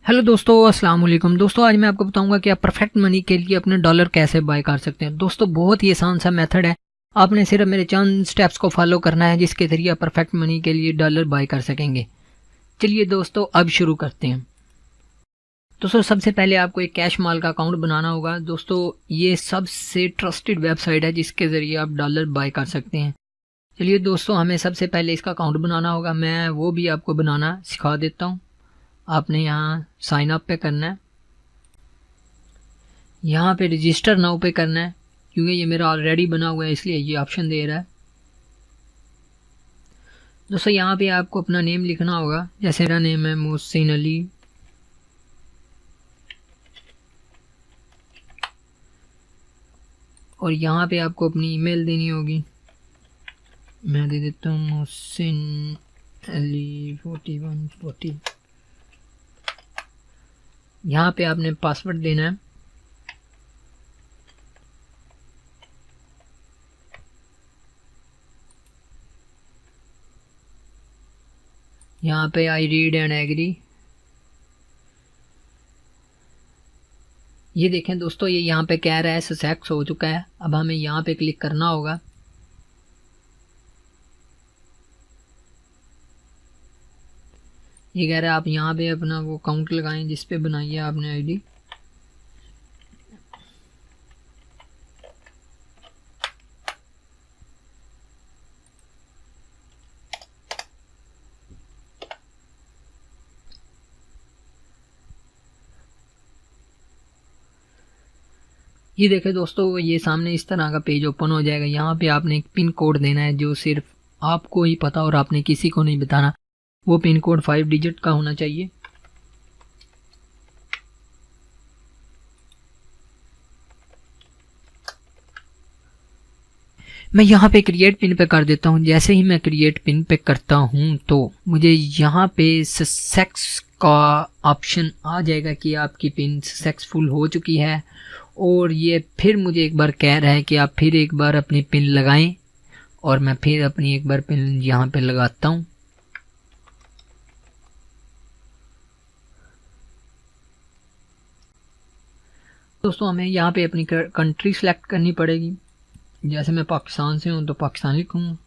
Hello दोस्तों, अस्सलाम वालेकुम। दोस्तों आज मैं आपको बताऊंगा कि आप परफेक्ट मनी के लिए अपने डॉलर कैसे बाय कर सकते हैं। दोस्तों बहुत ही आसान सा मेथड है, आपने सिर्फ मेरे चंद स्टेप्स को फॉलो करना है जिसके जरिए आप परफेक्ट मनी के लिए डॉलर बाय कर सकेंगे। चलिए दोस्तों अब शुरू करते हैं। दोस्तों सबसे पहले आपको एक कैश माल का अकाउंट बनाना होगा। दोस्तों ये सबसे ट्रस्टेड वेबसाइट है जिसके ज़रिए आप डॉलर बाय कर सकते हैं। चलिए दोस्तों हमें सबसे पहले इसका अकाउंट बनाना होगा, मैं वो भी आपको बनाना सिखा देता हूँ। आपने यहाँ साइन अप पे करना है, यहाँ पे रजिस्टर नाउ पे करना है क्योंकि ये मेरा ऑलरेडी बना हुआ है इसलिए ये ऑप्शन दे रहा है। दोस्तों यहाँ पे आपको अपना नेम लिखना होगा, जैसे मेरा नेम है मोहसिन अली। और यहाँ पे आपको अपनी ईमेल देनी होगी, मैं दे देता हूँ मोहसिन अली 4140। यहाँ पे आपने पासवर्ड देना है। यहाँ पे आई रीड एंड एग्री। ये देखें दोस्तों, ये यहाँ पे कह रहा है सक्सेस हो चुका है। अब हमें यहाँ पे क्लिक करना होगा। ये कह रहा है आप यहाँ पे अपना वो अकाउंट लगाएं जिस पे बनाई है आपने आईडी। ये देखें दोस्तों, ये सामने इस तरह का पेज ओपन हो जाएगा। यहाँ पे आपने एक पिन कोड देना है जो सिर्फ आपको ही पता और आपने किसी को नहीं बताना। वो पिन कोड 5 डिजिट का होना चाहिए। मैं यहाँ पे क्रिएट पिन पे कर देता हूँ। जैसे ही मैं क्रिएट पिन पे करता हूँ तो मुझे यहाँ पे सक्सेस का ऑप्शन आ जाएगा कि आपकी पिन सक्सेसफुल हो चुकी है। और ये फिर मुझे एक बार कह रहा है कि आप फिर एक बार अपनी पिन लगाएं, और मैं फिर अपनी एक बार पिन यहाँ पे लगाता हूँ। दोस्तों हमें यहाँ पे अपनी कंट्री सेलेक्ट करनी पड़ेगी। जैसे मैं पाकिस्तान से हूँ तो पाकिस्तान लिखूँगा।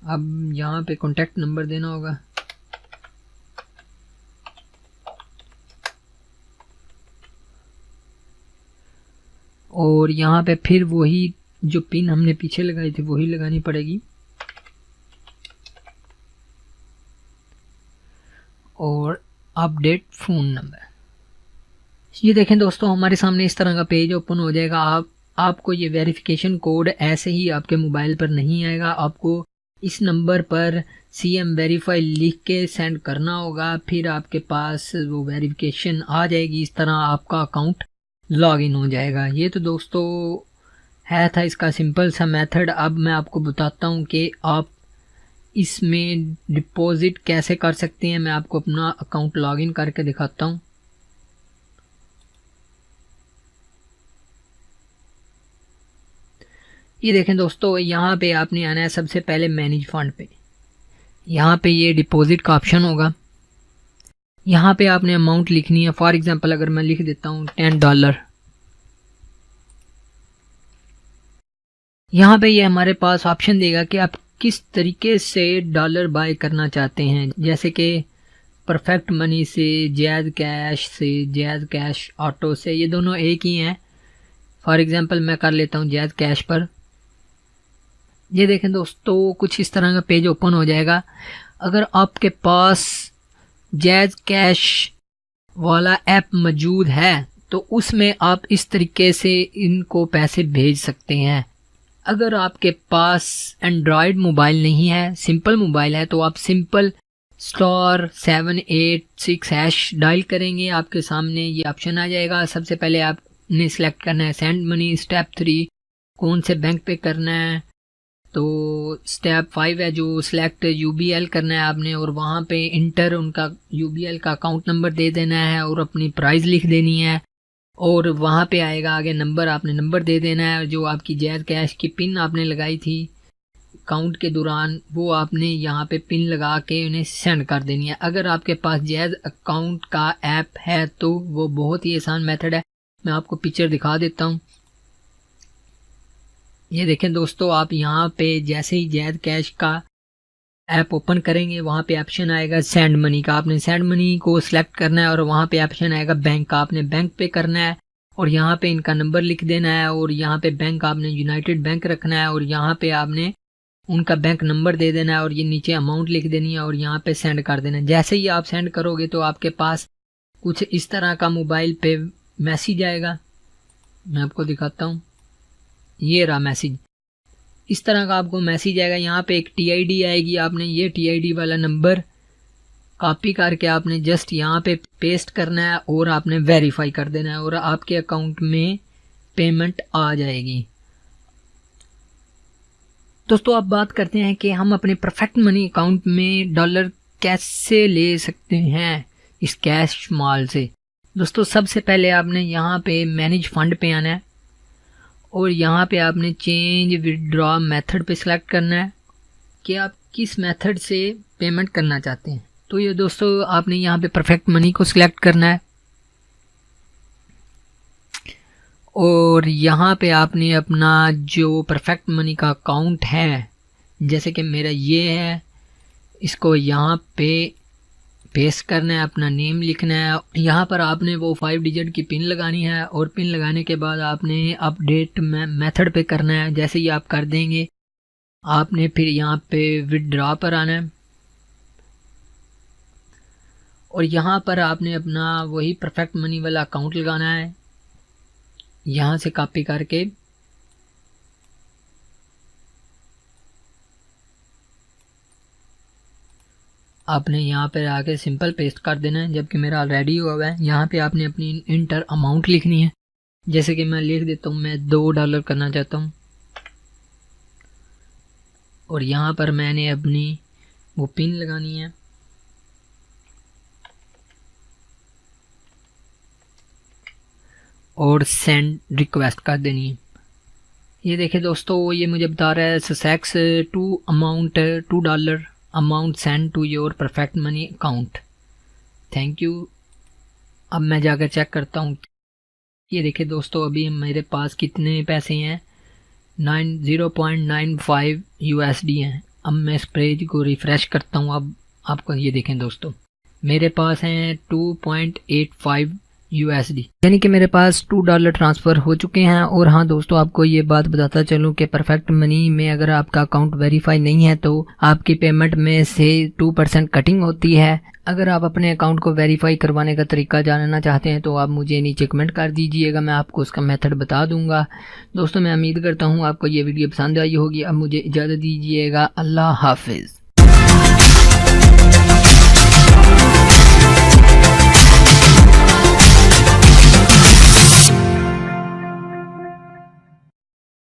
अब यहाँ पे कॉन्टैक्ट नंबर देना होगा। और यहाँ पे फिर वही जो पिन हमने पीछे लगाई थी वही लगानी पड़ेगी। और अपडेट फ़ोन नंबर। ये देखें दोस्तों, हमारे सामने इस तरह का पेज ओपन हो जाएगा। आपको ये वेरिफिकेशन कोड ऐसे ही आपके मोबाइल पर नहीं आएगा, आपको इस नंबर पर CM वेरीफाई लिख के सेंड करना होगा। फिर आपके पास वो वेरिफिकेशन आ जाएगी। इस तरह आपका अकाउंट लॉग इन हो जाएगा। ये तो दोस्तों है था इसका सिंपल सा मेथड। अब मैं आपको बताता हूँ कि आप इसमें डिपॉजिट कैसे कर सकते हैं। मैं आपको अपना अकाउंट लॉग इन करके दिखाता हूँ। ये देखें दोस्तों, यहाँ पे आपने आना है सबसे पहले मैनेज फंड पे। यहाँ पे ये डिपॉजिट का ऑप्शन होगा। यहाँ पे आपने अमाउंट लिखनी है। फॉर एग्जांपल अगर मैं लिख देता हूँ $10। यहाँ पे ये हमारे पास ऑप्शन देगा कि आप किस तरीके से डॉलर बाय करना चाहते हैं, जैसे कि परफेक्ट मनी से, जैज़ कैश से, जैज़ कैश ऑटो से। ये दोनों एक ही हैं। फॉर एग्जांपल मैं कर लेता हूँ जैज़ कैश पर। ये देखें दोस्तों, कुछ इस तरह का पेज ओपन हो जाएगा। अगर आपके पास जैज़ कैश वाला ऐप मौजूद है तो उसमें आप इस तरीके से इनको पैसे भेज सकते हैं। अगर आपके पास एंड्रॉयड मोबाइल नहीं है, सिंपल मोबाइल है, तो आप सिंपल *786# डायल करेंगे। आपके सामने ये ऑप्शन आ जाएगा। सबसे पहले आपने सेलेक्ट करना है सेंड मनी। स्टेप 3 कौन से बैंक पे करना है, तो स्टेप 5 है जो सिलेक्ट UBL करना है आपने, और वहाँ पे इंटर उनका UBL का अकाउंट नंबर दे देना है और अपनी प्राइस लिख देनी है। और वहाँ पे आएगा आगे नंबर, आपने नंबर दे देना है जो आपकी जैज़ कैश की पिन आपने लगाई थी। अकाउंट के दौरान वो आपने यहाँ पे पिन लगा के उन्हें सेंड कर देनी है। अगर आपके पास जैज़ अकाउंट का ऐप है तो वो बहुत ही आसान मेथड है। मैं आपको पिक्चर दिखा देता हूँ। ये देखें दोस्तों, आप यहाँ पे जैसे ही जैज़ कैश का ऐप ओपन करेंगे वहाँ पे ऑप्शन आएगा सेंड मनी का। आपने सेंड मनी को सिलेक्ट करना है और वहाँ पे ऑप्शन आएगा बैंक का। आपने बैंक पे करना है और यहाँ पे इनका नंबर लिख देना है और यहाँ पे बैंक आपने यूनाइटेड बैंक रखना है और यहाँ पे आपने उनका बैंक नंबर दे देना है और ये नीचे अमाउंट लिख देनी है और यहाँ पे सेंड कर देना है। जैसे ही आप सेंड करोगे तो आपके पास कुछ इस तरह का मोबाइल पे मैसेज आएगा। मैं आपको दिखाता हूँ, ये रहा मैसेज। इस तरह का आपको मैसेज आएगा। यहाँ पे एक TID आएगी। आपने ये TID वाला नंबर कॉपी करके आपने जस्ट यहाँ पे पेस्ट करना है और आपने वेरीफाई कर देना है और आपके अकाउंट में पेमेंट आ जाएगी। दोस्तों अब बात करते हैं कि हम अपने परफेक्ट मनी अकाउंट में डॉलर कैसे ले सकते हैं इस कैश माल से। दोस्तों सबसे पहले आपने यहाँ पे मैनेज फंड पे आना है और यहाँ पे आपने चेंज विड्रॉ मेथड पे सिलेक्ट करना है कि आप किस मेथड से पेमेंट करना चाहते हैं। तो ये दोस्तों आपने यहाँ पे परफेक्ट मनी को सिलेक्ट करना है और यहाँ पे आपने अपना जो परफेक्ट मनी का अकाउंट है, जैसे कि मेरा ये है, इसको यहाँ पे पेस्ट करना है, अपना नेम लिखना है। यहाँ पर आपने वो 5 डिजिट की पिन लगानी है और पिन लगाने के बाद आपने अपडेट मेथड पे करना है। जैसे ही आप कर देंगे आपने फिर यहाँ पे विड्रॉ पर आना है और यहाँ पर आपने अपना वही परफेक्ट मनी वाला अकाउंट लगाना है। यहाँ से कॉपी करके आपने यहाँ पे आके सिंपल पेस्ट कर देना है, जबकि मेरा ऑलरेडी हुआ है। यहाँ पे आपने अपनी इंटर अमाउंट लिखनी है। जैसे कि मैं लिख देता हूँ, मैं $2 करना चाहता हूँ और यहाँ पर मैंने अपनी वो पिन लगानी है और सेंड रिक्वेस्ट कर देनी है। ये देखिए दोस्तों, ये मुझे बता रहा है success to amount $2 amount send to your perfect money account, thank you. अब मैं जाकर चेक करता हूँ। ये देखिए दोस्तों, अभी मेरे पास कितने पैसे हैं, 0.95 USD हैं। अब मैं इस पेज को रिफ़्रेश करता हूँ। अब आपको ये देखें दोस्तों, मेरे पास हैं 2.85 USD, यानी कि मेरे पास $2 ट्रांसफ़र हो चुके हैं। और हाँ दोस्तों, आपको ये बात बताता चलूँ कि परफेक्ट मनी में अगर आपका अकाउंट वेरीफाई नहीं है तो आपकी पेमेंट में से 2% कटिंग होती है। अगर आप अपने अकाउंट को वेरीफाई करवाने का तरीका जानना चाहते हैं तो आप मुझे नीचे कमेंट कर दीजिएगा, मैं आपको उसका मेथड बता दूंगा। दोस्तों मैं उम्मीद करता हूँ आपको ये वीडियो पसंद आई होगी। अब मुझे इजाज़त दीजिएगा, अल्लाह हाफिज़।